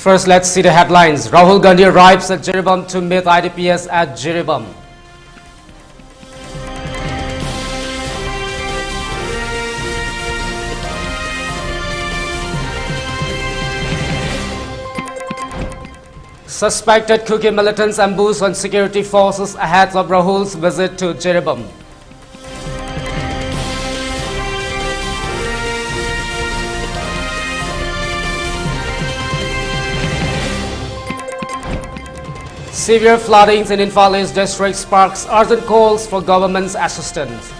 First, let's see the headlines. Rahul Gandhi arrives at Jiribam to meet IDPs at Jiribam. Suspected Kuki militants ambush on security forces ahead of Rahul's visit to Jiribam. Severe floodings in Imphal district sparks urgent calls for government's assistance.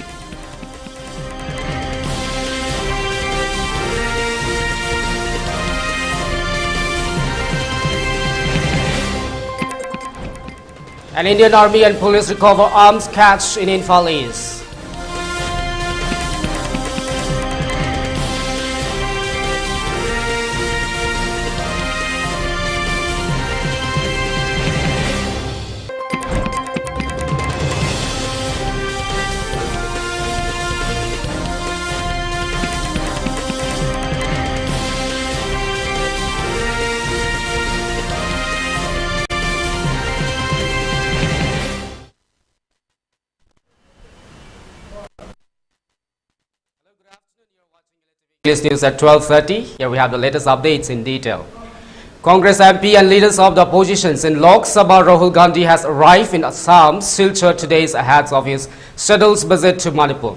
An Indian army and police recover arms catch in Imphal East. English news at 12:30. Here we have the latest updates in detail. Congress MP and leaders of the oppositions in Lok Sabha Rahul Gandhi has arrived in Assam, Silchar today ahead of his scheduled visit to Manipur.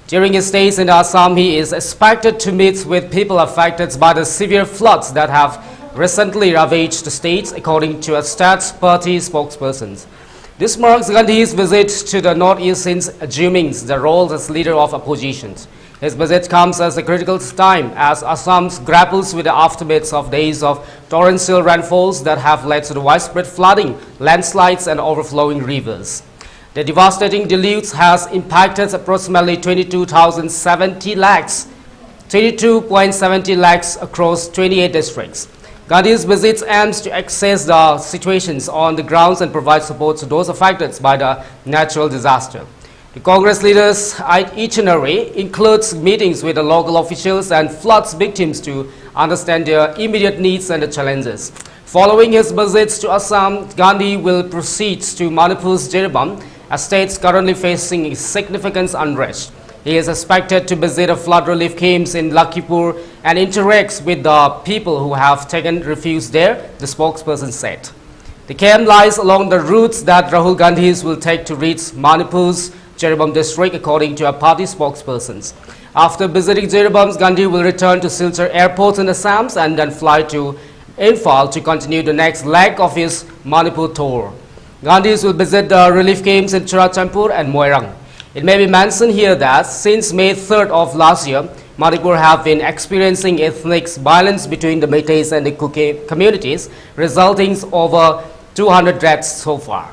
During his stays in Assam, he is expected to meet with people affected by the severe floods that have recently ravaged the state, according to a Stats Party spokesperson. This marks Gandhi's visit to the northeast since assuming the role as leader of oppositions. His visit comes as a critical time as Assam grapples with the aftermath of days of torrential rainfalls that have led to the widespread flooding, landslides and overflowing rivers. The devastating deluge has impacted approximately 22.70 lakhs across 28 districts. Gandhi's visit aims to assess the situations on the grounds and provide support to those affected by the natural disaster. The Congress leaders' itinerary includes meetings with the local officials and floods victims to understand their immediate needs and the challenges. Following his visits to Assam, Gandhi will proceed to Manipur's Jiribam, a state currently facing significant unrest. He is expected to visit the flood relief camps in Lakhimpur and interacts with the people who have taken refuge there, the spokesperson said. The camp lies along the routes that Rahul Gandhi will take to reach Manipur's Jiribam district, according to a party spokesperson. After visiting Jiribam, Gandhi will return to Silchar airport in Assam and then fly to Imphal to continue the next leg of his Manipur tour. Gandhi will visit the relief camps in Churachampur and Moirang. It may be mentioned here that since May 3rd of last year, Manipur have been experiencing ethnic violence between the Meiteis and the Kuki communities, resulting in over 200 deaths so far.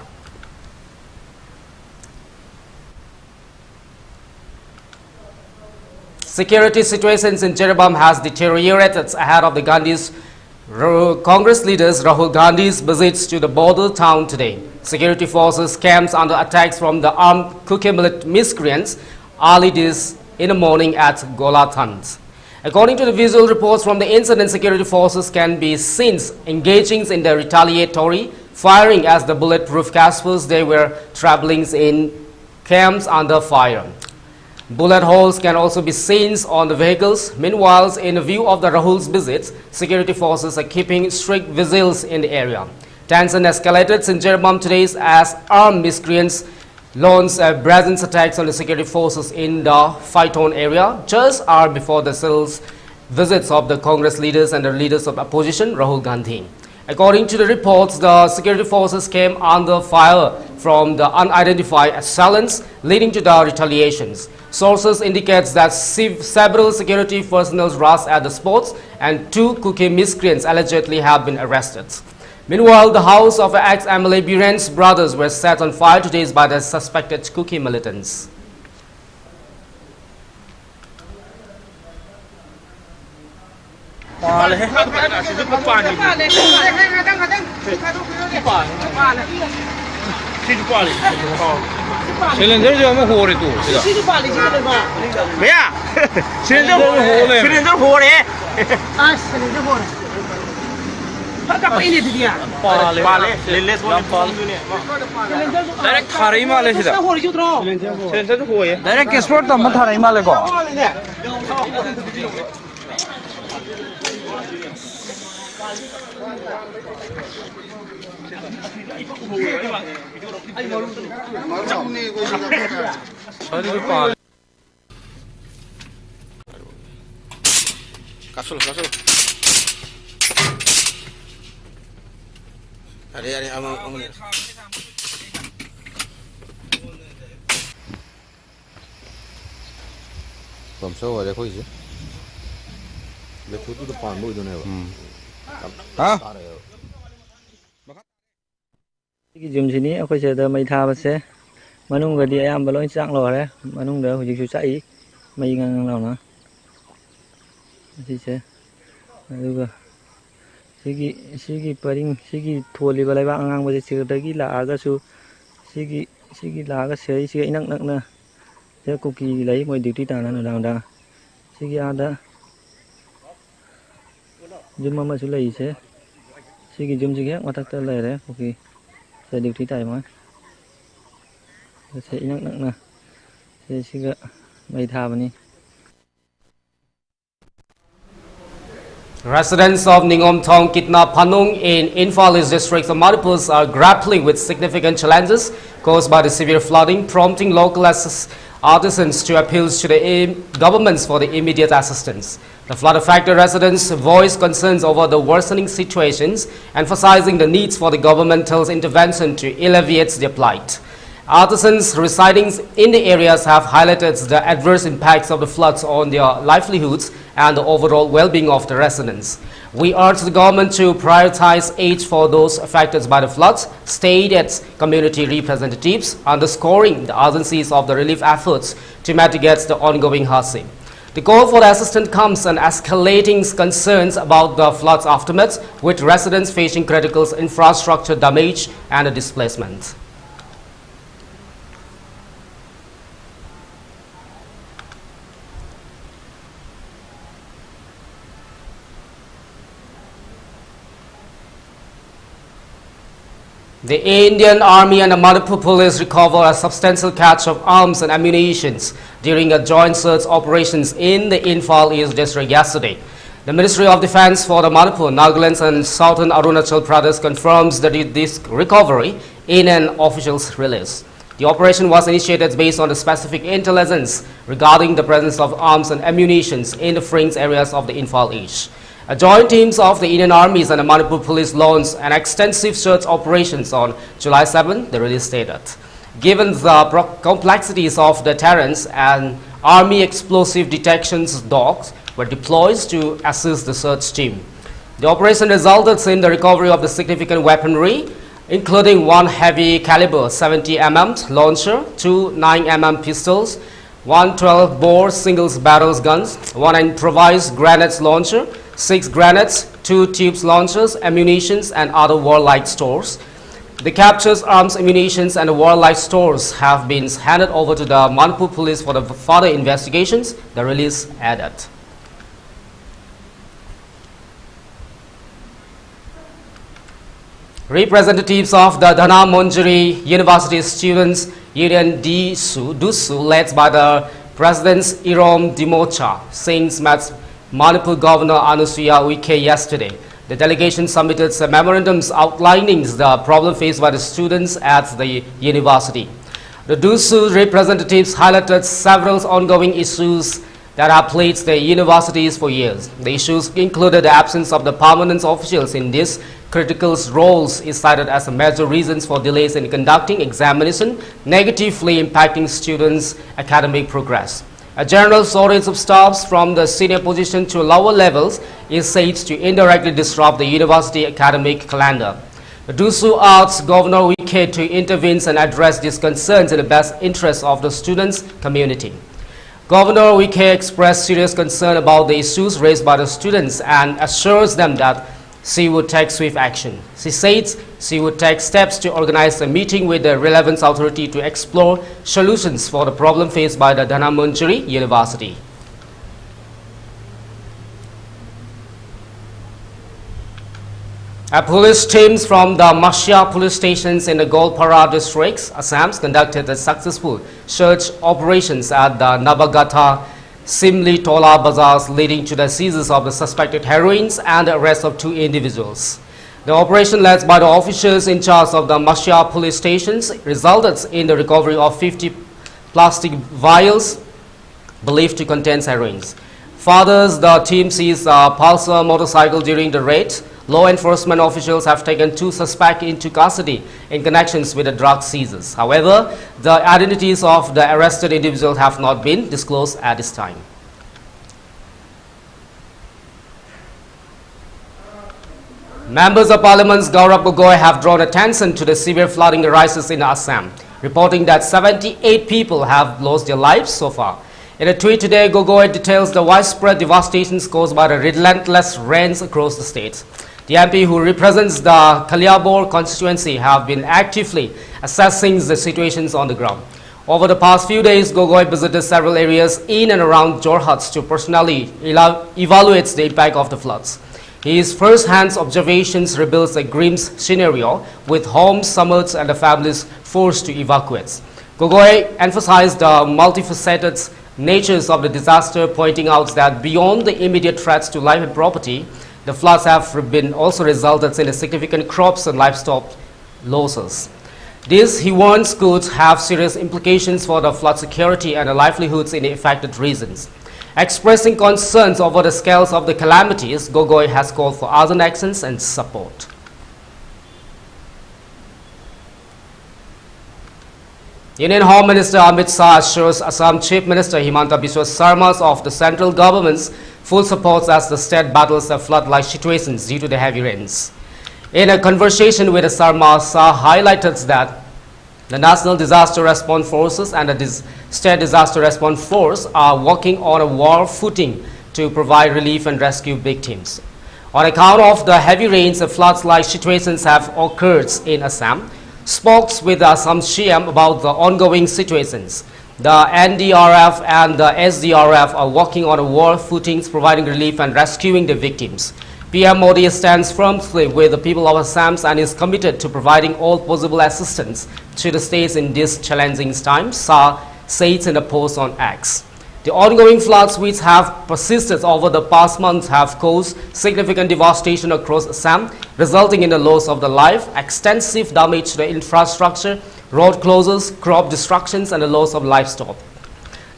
Security situations in Jiribam has deteriorated ahead of the Congress leaders Rahul Gandhi's visits to the border town today. Security forces camps under attacks from the armed Kuki miscreants early this in the morning at Golathand. According to the visual reports from the incident, security forces can be seen engaging in the retaliatory firing as the bulletproof caspers they were traveling in camps under fire. Bullet holes can also be seen on the vehicles. Meanwhile, in view of the Rahul's visits, security forces are keeping strict vigils in the area. Tension escalated in Jiribam today as armed miscreants launched brazen attacks on the security forces in the Phyton area just hours before the visits of the Congress leaders and the leaders of opposition, Rahul Gandhi. According to the reports, the security forces came under fire from the unidentified assailants, leading to the retaliations. Sources indicate that several security personnel rushed at the spots and 2 Kuki miscreants allegedly have been arrested. Meanwhile, the house of ex-MLA Biren's brothers were set on fire today by the suspected Kuki militants. Cylinder जो हमें हो रही तू भैया cylinder हो रहे cylinder हो रहे Apa ini dia? Pale, lele semua dunia. Direct hari malah sih dah. Sensor tu huai. Direct export tu mat hari malah kau. Kasul. Ada amang. From so ada kau isi. Lepas tu Panmei itu ni. Hah? Jom sini aku sudah mai tha base manung ga dia am baloi chang lo re manung da hujik chu chai mai ngang lo na si se aduga sigi paring sigi tholi balai ba angang ba se da gi la aga su sigi la ga se sigi inak nak na se ku ki lai moi duty ta na na da sigi ada jum ma su lai se sigi jum sigi ma tak ta lai re ku ki se duty ta ma se inak nak na se siga mai tha ba ni. Residents of Ningomthong, Kitna, Phanung in Imphal district of Manipur are grappling with significant challenges caused by the severe flooding, prompting local artisans to appeal to the governments for the immediate assistance. The flood-affected residents voiced concerns over the worsening situations, emphasizing the needs for the governmental intervention to alleviate their plight. Artisans residing in the areas have highlighted the adverse impacts of the floods on their livelihoods and the overall well-being of the residents. We urge the government to prioritize aid for those affected by the floods, stated community representatives, underscoring the urgency of the relief efforts to mitigate the ongoing hardship. The call for the assistance comes and escalating concerns about the floods aftermath, with residents facing critical infrastructure damage and displacement. The Indian Army and the Manipur police recovered a substantial catch of arms and ammunition during a joint search operations in the Imphal East district yesterday. The Ministry of Defence for the Manipur, Nagaland and Southern Arunachal Pradesh confirms this recovery in an official release. The operation was initiated based on the specific intelligence regarding the presence of arms and ammunition in the fringe areas of the Imphal East. Joint teams of the Indian armies and the Manipur police launched an extensive search operations on July 7, the release stated. Given the complexities of the terrains, and army explosive detection dogs were deployed to assist the search team. The operation resulted in the recovery of the significant weaponry, including one heavy caliber 70 mm launcher, two 9 mm pistols, one 12-bore singles barrels guns, one improvised grenades launcher, 6 grenades, 2 tubes launchers, ammunitions and other warlike stores. The captured arms, ammunitions and warlike stores have been handed over to the Manipur police for the further investigations, the release added. Representatives of the Dhanmontjeri University Students Union DUSU, led by the President Irom Dimocha, Singh's met Manipur Governor Anusuya Uike yesterday. The delegation submitted some memorandums outlining the problem faced by the students at the university. The DUSU representatives highlighted several ongoing issues that have plagued the universities for years. The issues included the absence of the permanent officials in these critical roles is cited as a major reasons for delays in conducting examination, negatively impacting students' academic progress. A general shortage of staffs from the senior position to lower levels is said to indirectly disrupt the university academic calendar. The DUSU asks Governor Uike to intervene and address these concerns in the best interest of the students' community. Governor Uike expressed serious concern about the issues raised by the students and assures them that she would take swift action. She said she would take steps to organize a meeting with the relevant authority to explore solutions for the problem faced by the Dhanmontjeri University. Police teams from the Mashia police stations in the Golpara districts, Assam, conducted a successful search operations at the Nabagata Simli Tola bazaars, leading to the seizures of the suspected heroines and the arrest of 2 individuals. The operation led by the officers in charge of the Mashia police stations resulted in the recovery of 50 plastic vials believed to contain heroines. Further, the team seized a Pulsar motorcycle during the raid. Law enforcement officials have taken 2 suspects into custody in connections with the drug seizures. However, the identities of the arrested individuals have not been disclosed at this time. Members of Parliament's Gaurav Gogoi have drawn attention to the severe flooding arises in Assam, reporting that 78 people have lost their lives so far. In a tweet today, Gogoi details the widespread devastations caused by the relentless rains across the state. The MP who represents the Kaliabor constituency have been actively assessing the situations on the ground. Over the past few days, Gogoi visited several areas in and around Jorhat to personally evaluate the impact of the floods. His first-hand observations reveals a grim scenario with homes submerged and the families forced to evacuate. Gogoi emphasized the multifaceted natures of the disaster, pointing out that beyond the immediate threats to life and property, the floods have been also resulted in significant crops and livestock losses. This, he warns, could have serious implications for the flood security and the livelihoods in the affected regions. Expressing concerns over the scales of the calamities, Gogoi has called for urgent actions and support. Union Home Minister Amit Shah assures Assam Chief Minister Himanta Biswa Sarma of the central government's full support as the state battles the flood-like situations due to the heavy rains. In a conversation with Sarma, Shah highlighted that the National Disaster Response Forces and the State Disaster Response Force are working on a war footing to provide relief and rescue victims. On account of the heavy rains, the floods-like situations have occurred in Assam. Spoke with Assam CM about the ongoing situations. The NDRF and the SDRF are working on a war footing, providing relief and rescuing the victims. PM Modi stands firmly with the people of Assam and is committed to providing all possible assistance to the states in these challenging times, Shah says in a post on X. The ongoing floods which have persisted over the past months have caused significant devastation across Assam, resulting in the loss of the life, extensive damage to the infrastructure, road closures, crop destructions, and the loss of livestock.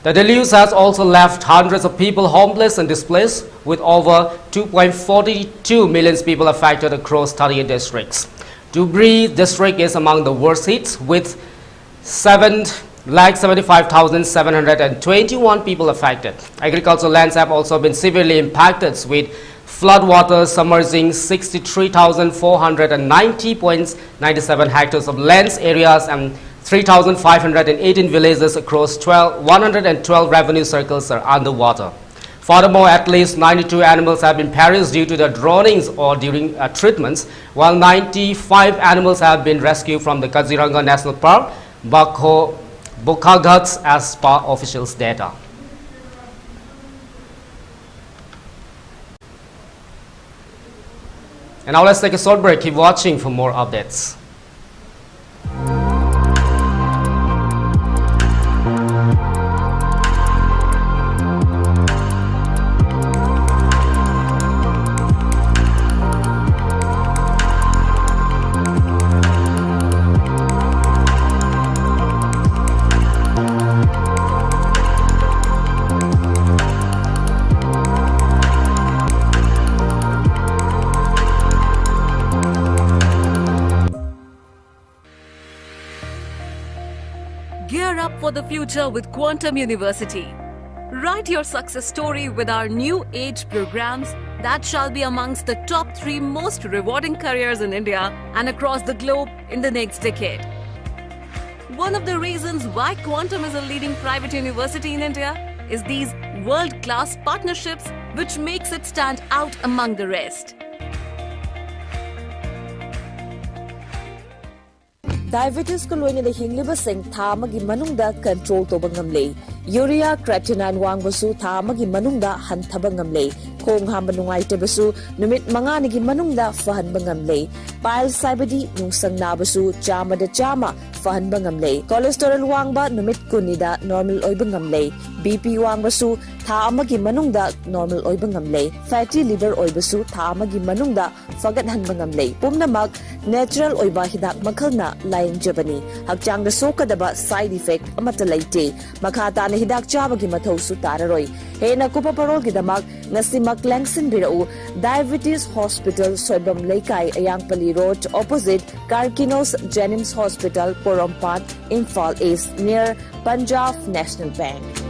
The deluge has also left hundreds of people homeless and displaced, with over 2.42 million people affected across 38 districts. Dhubri district is among the worst hit, with 775,721 people affected. Agricultural lands have also been severely impacted, with floodwaters submerging 63,490.97 hectares of lands areas and 3,518 villages across 112 revenue circles are underwater. Furthermore, at least 92 animals have been perished due to the drownings or during treatments, while 95 animals have been rescued from the Kaziranga National Park, Bokagats, as per officials' data. And now let's take a short break. Keep watching for more updates. Gear up for the future with Quantum University. Write your success story with our new age programs that shall be amongst the top 3 most rewarding careers in India and across the globe in the next decade. One of the reasons why Quantum is a leading private university in India is these world-class partnerships which makes it stand out among the rest. Diabetes ko loina da hingliba sing tha amagi manungda control to bangamle urea creatinine वांगबसु था अमगी मनुंगदा हंथबा ngamle khong hamba nungaitabsu numit manganigi manungda fahanba ngamle pile saibadi nungsang nabasu chama da chama fahanba ngamle cholesterol wangba numit kunida normal oiba ngamle bp wangbasu tha amagi manungda normal oiba ngamle fatty liver oibasu tha amagi manungda fagat hanba ngamle pumnamak natural oiba hidak makhalna laying jabani hakchangda sokadaba side effect amata laite makhata na hidak chabagi mathau su tararoi hena kupa parol gidamak ngasimak langsin birau diabetes hospital soibam leikai ayangpali road opposite Karkinos Jenims Hospital Porompat Imphal East near Punjab National Bank.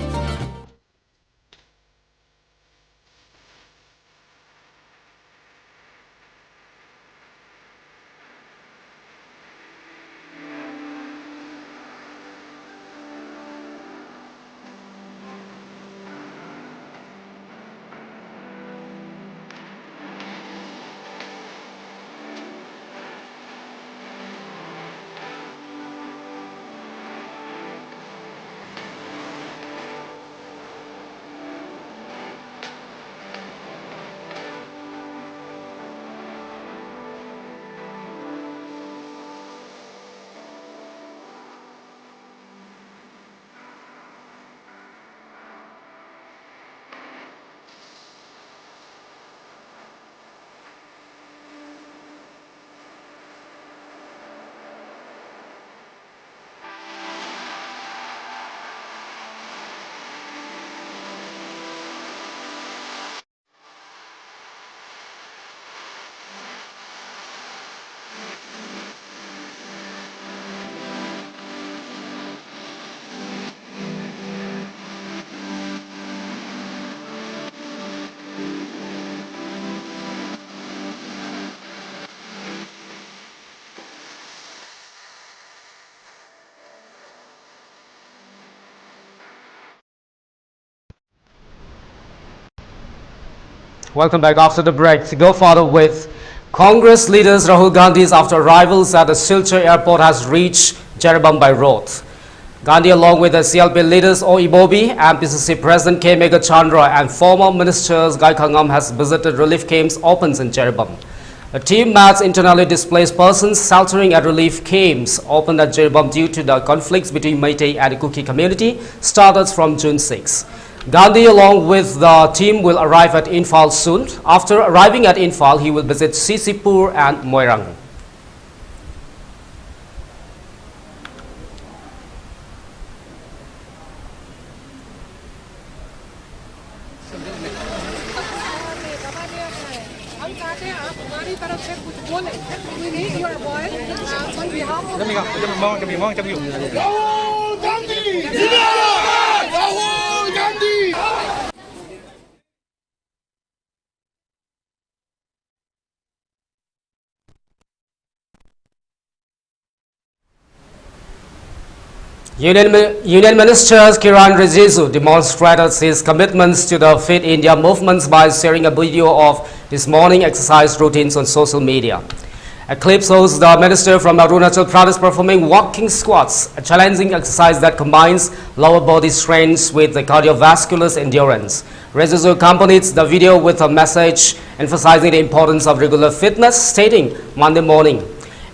Welcome back after the break. To go further with Congress leaders, Rahul Gandhi's after arrivals at the Silchar airport has reached Jiribam by road. Gandhi, along with the CLP leaders O. Ibobi, MPCC President K. Mega Chandra and former ministers Gaikulung has visited relief camps opened in Jiribam. A team met internally displaced persons sheltering at relief camps opened at Jiribam due to the conflicts between Meitei and the Kuki community started from June 6. Gandhi, along with the team, will arrive at Imphal soon. After arriving at Imphal, he will visit Sisipur and Moirang. Union Minister Kiran Rijiju demonstrated his commitments to the Fit India movement by sharing a video of his morning exercise routines on social media. A clip shows the minister from Arunachal Pradesh performing walking squats, a challenging exercise that combines lower body strength with the cardiovascular endurance. Rijiju accompanied the video with a message emphasizing the importance of regular fitness, stating Monday morning,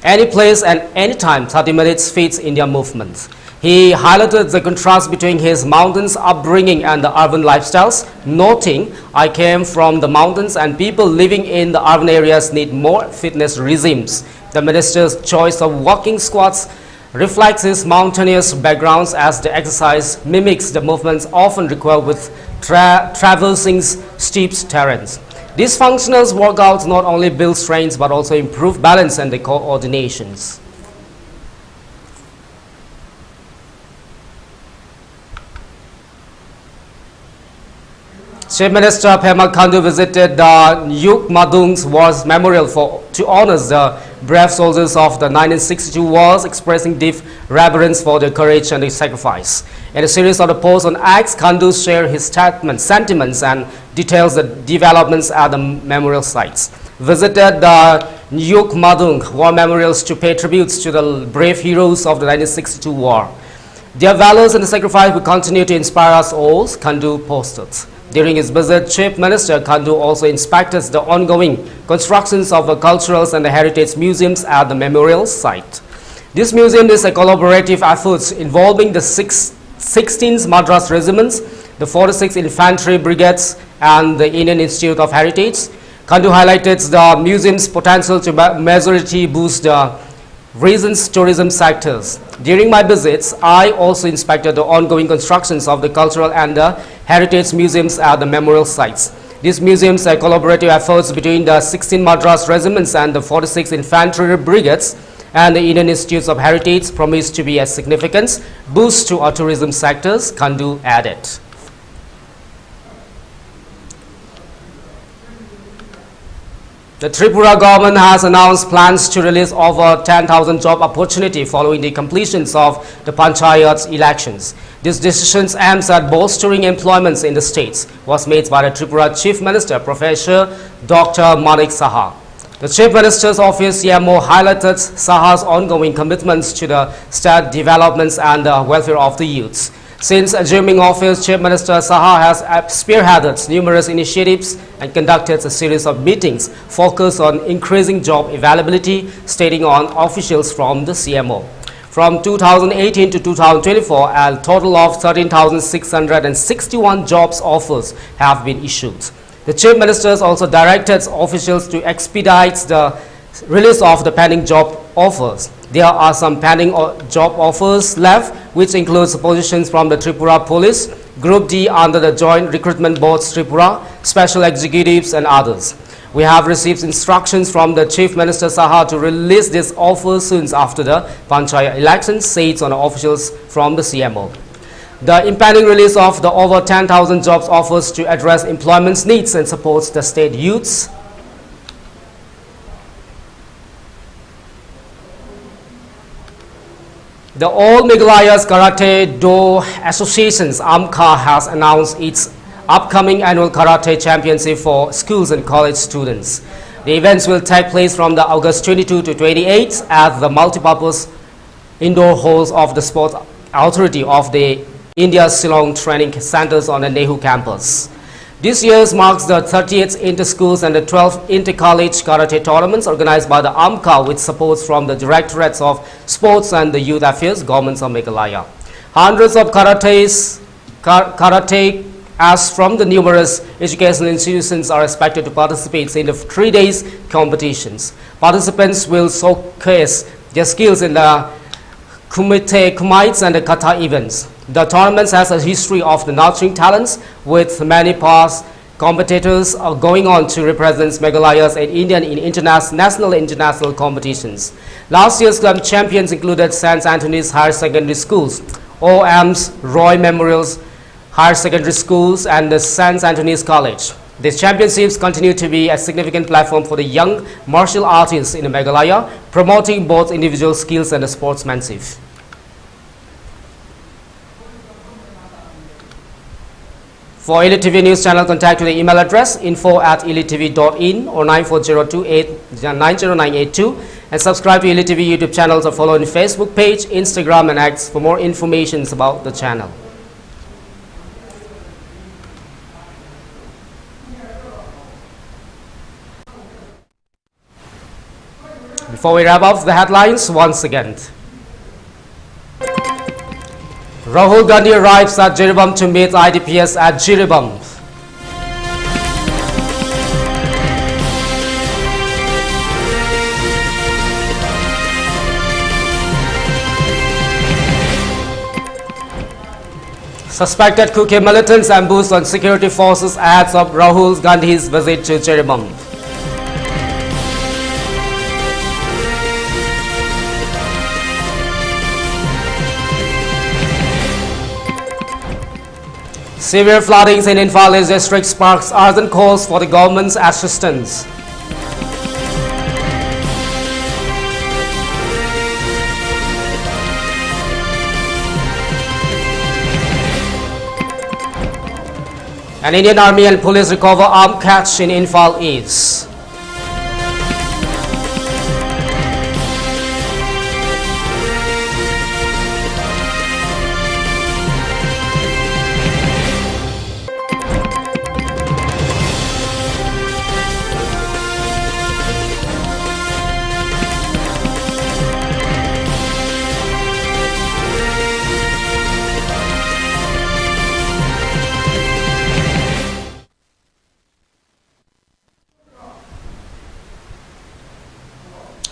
any place and any time, 30 minutes Fit India movement. He highlighted the contrast between his mountains upbringing and the urban lifestyles, noting, I came from the mountains and people living in the urban areas need more fitness regimes. The minister's choice of walking squats reflects his mountainous backgrounds as the exercise mimics the movements often required with traversing steep terrains. These functional workouts not only build strength but also improve balance and the coordinations. Chief Minister Pema Khandu visited the Yuk Madung's Wars Memorial to honor the brave soldiers of the 1962 wars, expressing deep reverence for their courage and their sacrifice. In a series of the posts on X, Khandu shared his sentiments and details the developments at the memorial sites. Visited the Yuk Madung War Memorials to pay tributes to the brave heroes of the 1962 war. Their valors and sacrifice will continue to inspire us all, Khandu posted. During his visit, Chief Minister Khandu also inspected the ongoing constructions of the cultural and the heritage museums at the memorial site. This museum is a collaborative effort involving the 16th Madras Regiments, the 46th Infantry Brigades, and the Indian Institute of Heritage. Khandu highlighted the museum's potential to majority boost the region's tourism sectors. During my visits, I also inspected the ongoing constructions of the cultural and the heritage museums at the memorial sites. These museums are collaborative efforts between the 16 Madras Regiments and the 46 Infantry Brigades and the Indian Institutes of Heritage promise to be a significant boost to our tourism sectors, Khandu added. The Tripura government has announced plans to release over 10,000 job opportunity following the completions of the Panchayat elections. This decision aims at bolstering employments in the states was made by the Tripura Chief Minister, Professor Dr. Manik Saha. The Chief Minister's office CMO highlighted Saha's ongoing commitments to the state developments and the welfare of the youths. Since assuming office, Chief Minister Saha has spearheaded numerous initiatives and conducted a series of meetings focused on increasing job availability, stating on officials from the CMO. From 2018 to 2024, a total of 13,661 jobs offers have been issued. The Chief Minister also directed officials to expedite the release of the pending job offers. There are some pending job offers left, which includes positions from the Tripura Police, Group D under the Joint Recruitment Board Tripura, Special Executives and others. We have received instructions from the Chief Minister Saha to release these offers soon after the Panchayat elections, said on officials from the CMO. The impending release of the over 10,000 jobs offers to address employment needs and supports the state youths. The All Meghalaya's Karate Do Associations AMKA has announced its upcoming annual karate championship for schools and college students. The events will take place from the August 22 to 28 at the multipurpose indoor halls of the Sports Authority of the India Shillong Training Centers on the Nehu campus. This year marks the 30th inter-schools and the 12th inter-college karate tournaments organized by the AMKA with support from the Directorates of Sports and the Youth Affairs, Governments of Meghalaya. Hundreds of karate as from the numerous educational institutions are expected to participate in the 3 days competitions. Participants will showcase their skills in the kumites and the kata events. The tournament has a history of the nurturing talents, with many past competitors going on to represent Meghalayas and Indian in national and international competitions. Last year's club champions included St. Anthony's Higher Secondary Schools, OM's Roy Memorials Higher Secondary Schools and the St. Anthony's College. These championships continue to be a significant platform for the young martial artists in Meghalaya, promoting both individual skills and sportsmanship. For ELITETV News Channel, contact to the email address info@elitetv.in or 9402890982 and subscribe to ELITETV YouTube channels or follow on Facebook page, Instagram and X for more information about the channel. Before we wrap up the headlines once again. Rahul Gandhi arrives at Jiribam to meet IDPs at Jiribam. Suspected Kuki militants ambushed on security forces ahead of Rahul Gandhi's visit to Jiribam. Severe floodings in Imphal district sparks urgent calls for the government's assistance. An Indian Army and police recover armed catch in Imphal East.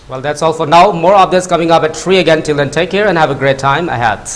Well, that's all for now. More updates coming up at 3 again. Till then, take care and have a great time ahead.